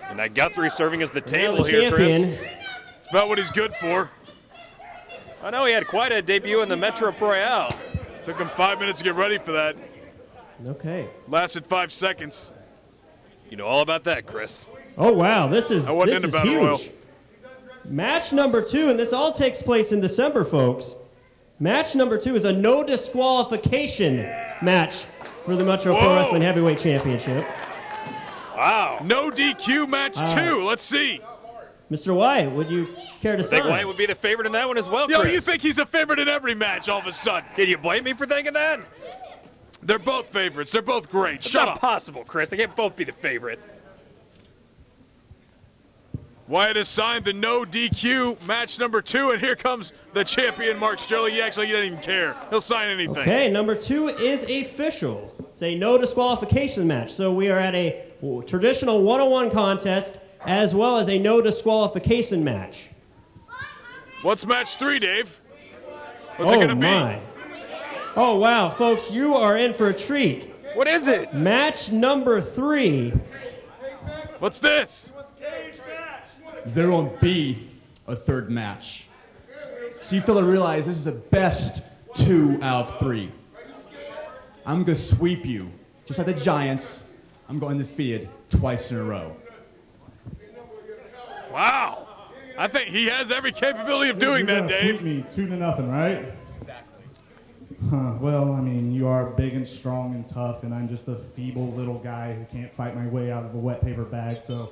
C: And that Guthrie serving as the
A: Now
C: table
A: the
C: here,
A: champion.
C: Chris.
D: It's about what he's good for.
C: I know he had quite a debut in the Metro Royale.
D: Took him 5 minutes to get ready for that.
A: Okay.
D: Lasted 5 seconds.
C: You know all about that, Chris.
A: Oh wow, this is
D: I wasn't in the Battle Royal.
A: huge. Match number 2, and this all takes place in December, folks. Match number 2 is a no disqualification match for the Metro Pro Wrestling Heavyweight Championship.
C: Wow.
D: No DQ match 2. Let's see.
A: Mr. Wyatt, would you care to
C: I think
A: sign?
C: Wyatt would be the favorite in that one as well,
D: Yo,
C: Chris.
D: you think he's a favorite in every match all of a sudden?
C: Can you blame me for thinking that?
D: They're both favorites. They're both great.
C: It's
D: Shut
C: not
D: up.
C: possible, Chris. They can't both be the favorite.
D: Wyatt has signed the no DQ match number 2, and here comes the champion, Mark Sterling. He doesn't even care. He'll sign anything.
A: Okay, number 2 is official. It's a no disqualification match. So we are at a traditional one-on-one contest as well as a no disqualification match.
D: What's match 3, Dave? What's it going to be?
A: Oh, wow, folks, you are in for a treat.
C: What is it?
A: Match number 3.
D: What's this?
J: There won't be a third match. So you fail to realize this is a best 2 out of 3. I'm going to sweep you. Just like the Giants, I'm going undefeated twice in a row.
D: Wow. I think he has every capability of doing that, Dave.
E: Me 2-0, right? Exactly. Well, I mean, you are big and strong and tough, and I'm just a feeble little guy who can't fight my way out of a wet paper bag. So,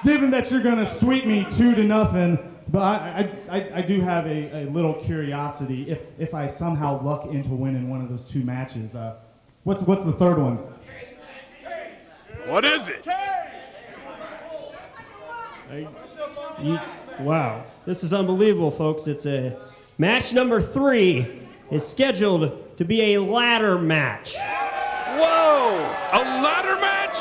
E: given that you're going to sweep me 2-0, but I do have a little curiosity. If I somehow luck into winning one of those 2 matches, what's the third one?
D: What is it?
A: Wow, this is unbelievable, folks. It's a match number 3 is scheduled to be a ladder match.
C: Whoa!
D: A ladder match?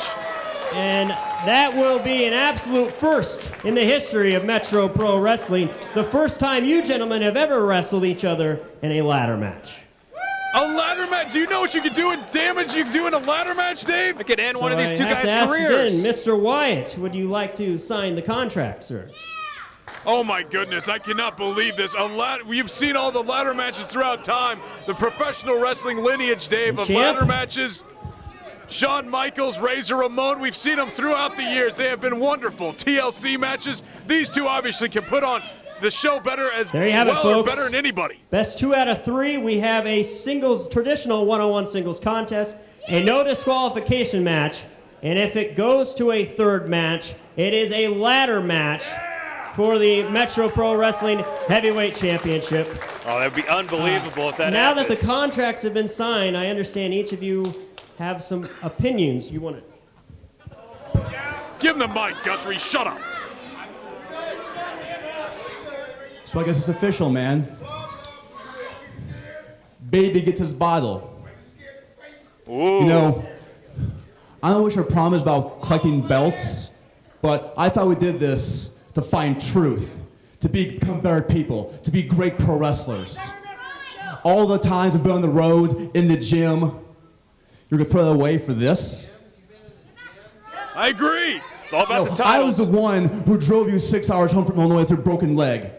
A: And that will be an absolute first in the history of Metro Pro Wrestling. The first time you gentlemen have ever wrestled each other in a ladder match.
D: A ladder match? Do you know what you can do in damage you can do in a ladder match, Dave?
C: It could end one of these
A: I
C: 2
A: have to
C: guys'
A: ask
C: careers.
A: again, Mr. Wyatt, would you like to sign the contract, sir?
D: Oh my goodness, I cannot believe this. You've seen all the ladder matches throughout time. The professional wrestling lineage, Dave, of ladder matches. Shawn Michaels, Razor Ramon, we've seen them throughout the years. They have been wonderful. TLC matches. These 2 obviously can put on the show better as
A: there you have it, folks.
D: Or better than anybody.
A: Best 2 out of 3. We have a traditional one-on-one singles contest, a no disqualification match, and if it goes to a third match, it is a ladder match for the Metro Pro Wrestling Heavyweight Championship.
C: Oh, that would be unbelievable if that
A: Now
C: happens.
A: that the contracts have been signed, I understand each of you have some opinions. You want to...
D: Give him the mic, Guthrie. Shut up.
J: So I guess it's official, man. Baby gets his bottle.
C: Ooh.
J: You know, I don't know what your problem is about collecting belts, but I thought we did this to find truth, to become better people, to be great pro wrestlers. All the times we've been on the road, in the gym, you're gonna throw that away for this?
D: I agree.
C: It's all about the titles.
J: I was the one who drove you 6 hours home from Illinois through a broken leg.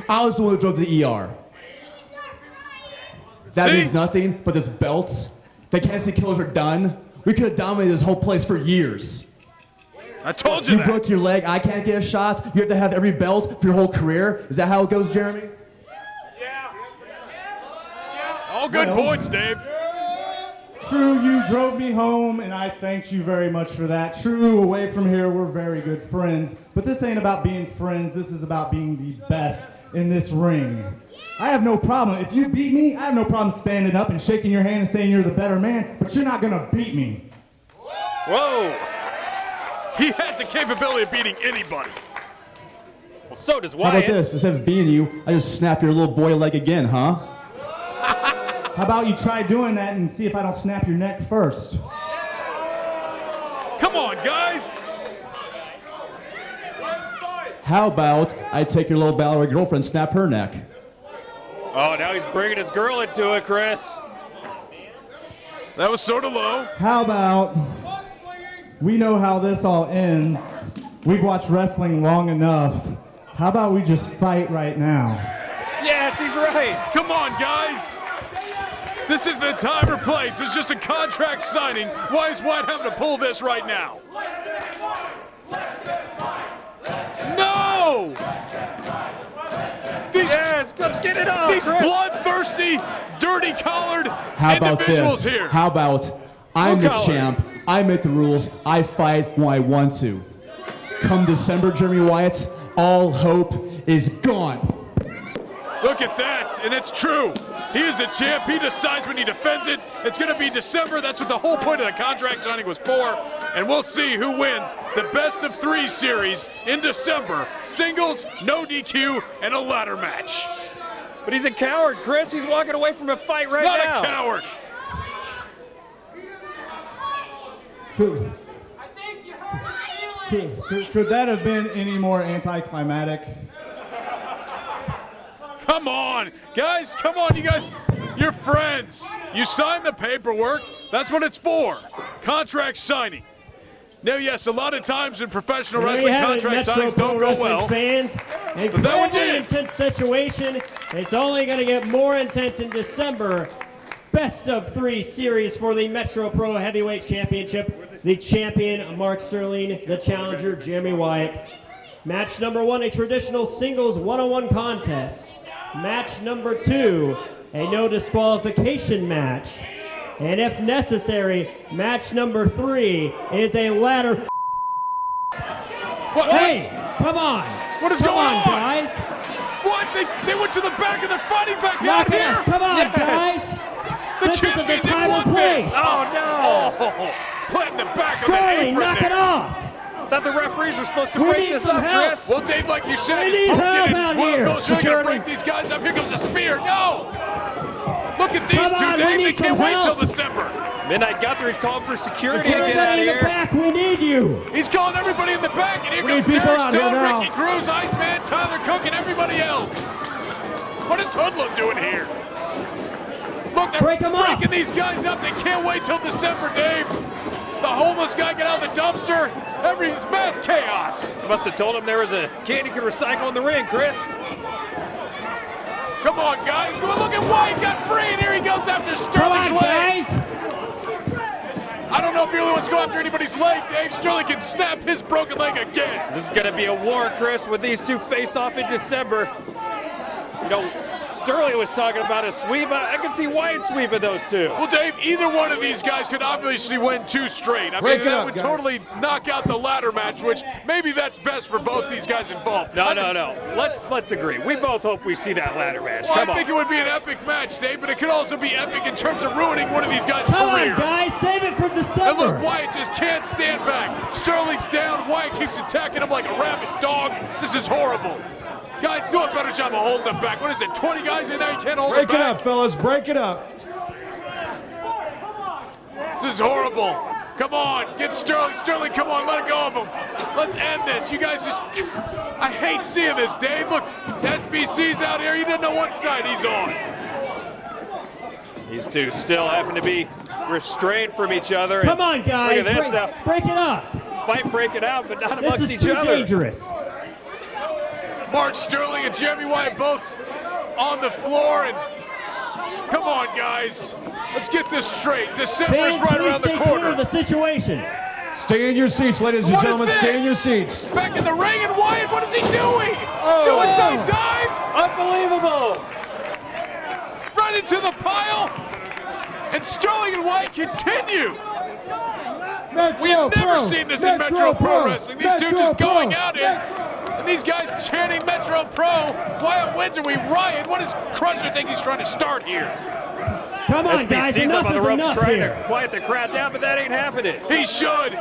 J: I was the one who drove to the ER. That means nothing but this belt. The Kansas City Killers are done. We could have dominated this whole place for years.
D: I told you
J: You
D: that.
J: broke your leg, I can't get a shot. You have to have every belt for your whole career. Is that how it goes, Jeremy?
D: All good points, Dave.
E: True, you drove me home, and I thanked you very much for that. True, away from here, we're very good friends. But this ain't about being friends. This is about being the best in this ring. I have no problem. If you beat me, I have no problem standing up and shaking your hand and saying you're the better man, but you're not going to beat me.
C: Whoa!
D: He has the capability of beating anybody.
C: Well, so does
J: How
C: Wyatt.
J: about this? Instead of beating you, I just snap your little boy leg again, huh?
E: How about you try doing that and see if I don't snap your neck first?
D: Come on, guys.
J: How about I take your little Valerie girlfriend, snap her neck?
C: Oh, now he's bringing his girl into it, Chris.
D: That was sort of low.
I: How about we know how this all ends. We've watched wrestling long enough. How about we just fight right now?
C: Yes, he's right.
D: Come on, guys. This is the time or place. It's just a contract signing. Why is White having to pull this right now? No!
C: Yes, let's get it on.
D: These bloodthirsty, dirty-collared
J: How about
D: individuals
J: this?
D: here.
J: How about I'm the
C: collar?
J: champ, I make the rules, I fight when I want to. Come December, Jeremy Wyatt, all hope is gone.
D: Look at that, and it's true. He is the champ. He decides when he defends it. It's going to be December. That's what the whole point of the contract signing was for. And we'll see who wins the best of 3 series in December. Singles, no DQ, and a ladder match.
C: But he's a coward, Chris. He's walking away from a fight right
D: Not
C: now.
D: a coward.
I: Could that have been any more anticlimactic?
D: Come on, guys, come on, you guys. You're friends. You signed the paperwork. That's what it's for. Contract signing. Now, yes, a lot of times in professional
A: There you
D: wrestling,
A: have it,
D: contract
A: Metro
D: signings
A: Pro
D: don't go
A: Wrestling
D: well.
A: fans.
D: But that one
A: Incredibly
D: did.
A: intense situation. It's only going to get more intense in December. Best of 3 series for the Metro Pro Heavyweight Championship. The champion, Mark Sterling. The challenger, Jeremy Wyatt. Match number 1, a traditional singles one-on-one contest. Match number 2, a no disqualification match. And if necessary, match number 3 is a ladder.
D: What?
A: Hey, come on.
D: What is
A: Come
D: going
A: on, guys.
D: What? They went to the back and they're fighting back
A: Knock
D: out
A: it
D: here.
A: out. Come on,
C: Yes.
A: guys.
D: The
A: This is the
D: champion
A: time
D: didn't
A: and
D: want
A: place.
D: this.
C: Oh, no.
D: Oh, planting the back
A: Sterling,
D: of the apron
A: knock
D: there.
A: it off.
C: Thought the referees were supposed to
A: We
C: break
A: need
C: this
A: some
C: up,
A: help.
C: Chris.
D: Well, Dave, like you said,
A: We need
D: he's
A: help
D: poking
A: out
D: and
A: here.
D: Well, so you gotta
A: Security.
D: break these guys up. Here comes a spear. No! Look at these
A: Come
D: two,
A: on, we
D: Dave. They
A: need
D: can't
A: some
D: wait till
A: help.
D: December.
C: Midnight Guthrie's calling for security to get out
A: Everybody
C: of
A: in the
C: here.
A: back, we need you.
D: He's calling everybody in the back, and here
I: We
D: comes
I: need people
D: Derek
I: out here
D: Stone,
I: now.
D: Ricky Cruz, Iceman, Tyler Cook, and everybody else. What is Hoodlum doing here? Look, they're
A: Break 'em up.
D: breaking these guys up. They can't wait till December, Dave. The homeless guy get out of the dumpster. Everything's mass chaos.
C: Must have told him there was a kid he could recycle in the ring, Chris.
D: Come on, guys. Look at White got free, and here he goes after
A: Come on,
D: Sterling's leg.
A: guys.
D: I don't know if he really wants to go after anybody's leg, Dave. Sterling can snap his broken leg again.
C: This is going to be a war, Chris, with these two face off in December. You know, Sterling was talking about a sweep. I can see Wyatt sweeping those two.
D: Well, Dave, either one of these guys could obviously win 2 straight. I
I: Break
D: mean,
I: it
D: that
I: up,
D: would
I: guys.
D: totally knock out the ladder match, which maybe that's best for both these guys involved.
C: No. Let's agree. We both hope we see that ladder match.
D: Well,
C: Come
D: I think
C: on.
D: it would be an epic match, Dave, but it could also be epic in terms of ruining one of these guys'
A: Come
D: career.
A: on, guys. Save it for
D: And look,
A: December.
D: Wyatt just can't stand back. Sterling's down. Wyatt keeps attacking him like a rabid dog. This is horrible. Guys, do a better job of holding them back. What is it, 20 guys in there? You can't hold them
I: Break it
D: back?
I: up, fellas. Break it up.
D: This is horrible. Come on, get Sterling. Sterling, come on, let go of him. Let's end this. You guys just... I hate seeing this, Dave. Look, SBC's out here. He doesn't know what side he's on.
C: These two still having to be restrained from each other.
A: Come on, guys.
C: Look at this now.
A: Break it up.
C: Fight breaking out, but not
A: This
C: amongst
A: is
C: each
A: too
C: other.
A: dangerous.
D: Mark Sterling and Jeremy Wyatt both on the floor. And come on, guys. Let's get this straight. December's
A: Fans,
D: right
A: please
D: around the
A: stay clear
D: corner.
A: of the situation.
I: Stay in your seats, ladies and
D: What is
I: gentlemen. Stay in your
D: this?
I: seats.
D: Back in the ring, and Wyatt, what is he doing?
I: Oh.
D: Suicide dive?
C: Unbelievable.
D: Right into the pile. And Sterling and Wyatt continue. We have never seen this in Metro Pro Wrestling. These two just going out in. And these guys chanting Metro Pro. Wyatt wins and we riot. What does Crusher think he's trying to start here?
A: Come on, guys.
C: SBC's up
A: Enough
C: on the
A: is
C: ropes
A: enough
C: trying
A: here.
C: to quiet the crowd down, but that ain't happening.
D: He should.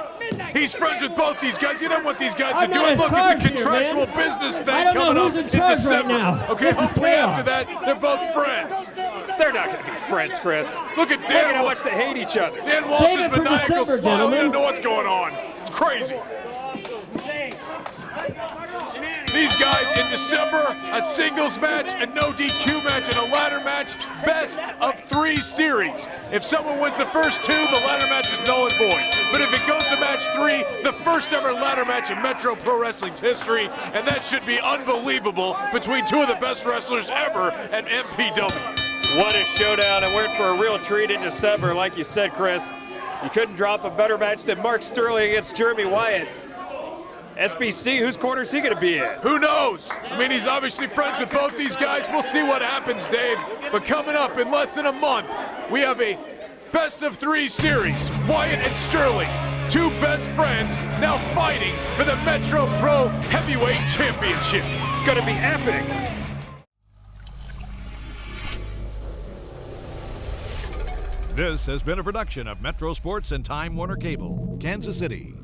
D: He's friends with both these guys. You know what these guys
A: I'm
D: are
A: not
D: doing.
A: in
D: Look,
A: charge
D: it's a
A: here,
D: contractual
A: man.
D: business thing
A: I don't know
D: coming
A: who's
D: up
A: in charge right
D: December.
A: now.
D: Okay,
A: This is
D: hopefully after
A: chaos.
D: that, they're both friends.
C: They're not going to be friends, Chris.
D: Look at
C: Look at how
D: Dan.
C: much they hate each other.
D: Dan
A: Save
D: Walsh's
A: it for
D: maniacal
A: December,
D: smile. He
A: gentlemen.
D: doesn't know what's going on. It's crazy. These December, a singles match, a no DQ match, and a ladder match. Best of 3 series. If someone wins the first 2, the ladder match is null and void. But if it goes to match 3, the first ever ladder match in Metro Pro Wrestling's history, and that should be unbelievable between 2 of the best wrestlers ever at MPW.
C: What a showdown, and we're in for a real treat in December. Like you said, Chris, you couldn't drop a better match than Mark Sterling against Jeremy Wyatt. SBC, whose corner is he going to be in?
D: Who knows? I mean, he's obviously friends with both these guys. We'll see what happens, Dave. But coming up in less than a month, we have a best of 3 series. Wyatt and Sterling, 2 best friends, now fighting for the Metro Pro Heavyweight Championship.
C: It's going to be epic.
K: This has been a production of Metro Sports and Time Warner Cable, Kansas City.